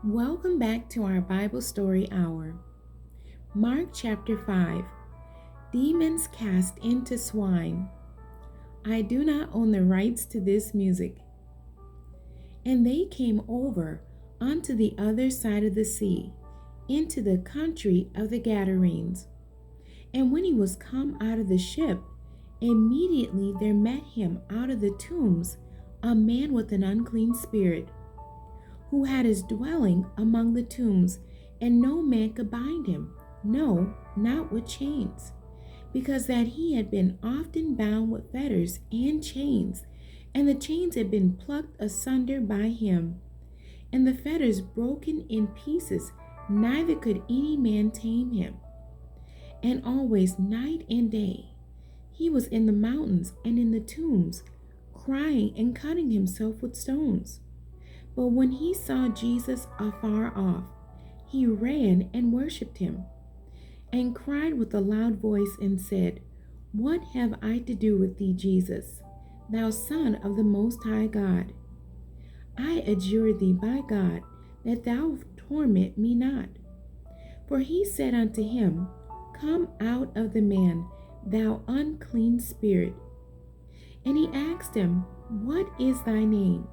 Welcome back to our Bible Story Hour. Mark chapter 5. Demons cast into swine. I do not own the rights to this music. And they came over onto the other side of the sea, into the country of the Gadarenes. And when he was come out of the ship, immediately there met him out of the tombs a man with an unclean spirit, who had his dwelling among the tombs, and no man could bind him, no, not with chains, because that he had been often bound with fetters and chains, and the chains had been plucked asunder by him, and the fetters broken in pieces, neither could any man tame him. And always, night and day, he was in the mountains and in the tombs, crying and cutting himself with stones. But when he saw Jesus afar off, he ran and worshipped him, and cried with a loud voice and said, What have I to do with thee, Jesus, thou Son of the Most High God? I adjure thee by God that thou torment me not. For he said unto him, Come out of the man, thou unclean spirit. And he asked him, What is thy name?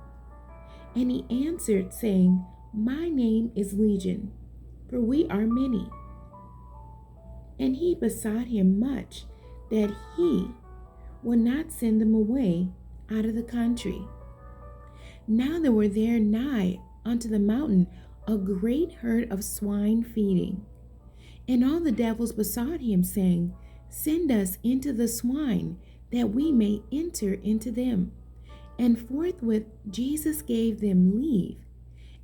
And he answered, saying, My name is Legion, for we are many. And he besought him much that he would not send them away out of the country. Now there were there nigh unto the mountain a great herd of swine feeding. And all the devils besought him, saying, Send us into the swine, that we may enter into them. And forthwith Jesus gave them leave,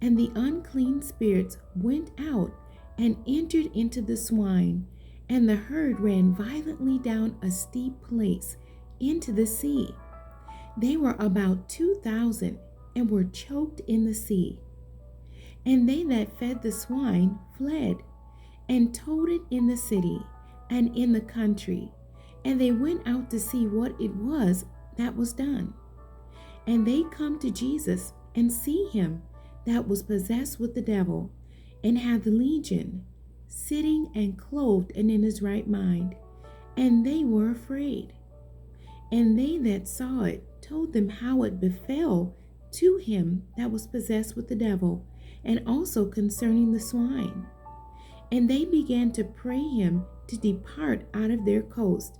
and the unclean spirits went out and entered into the swine, and the herd ran violently down a steep place into the sea. They were about 2,000, and were choked in the sea. And they that fed the swine fled, and told it in the city and in the country, and they went out to see what it was that was done. And they come to Jesus, and see him that was possessed with the devil, and had the legion, sitting and clothed and in his right mind. And they were afraid. And they that saw it told them how it befell to him that was possessed with the devil, and also concerning the swine. And they began to pray him to depart out of their coast.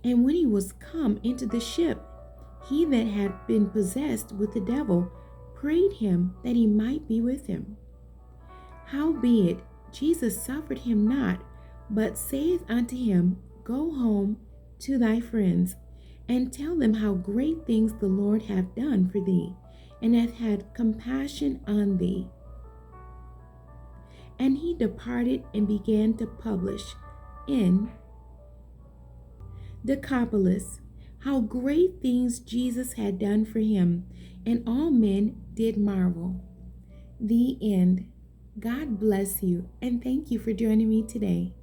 And when he was come into the ship, he that had been possessed with the devil prayed him that he might be with him. Howbeit Jesus suffered him not, but saith unto him, Go home to thy friends, and tell them how great things the Lord hath done for thee, and hath had compassion on thee. And he departed and began to publish in Decapolis how great things Jesus had done for him, and all men did marvel. The end. God bless you, and thank you for joining me today.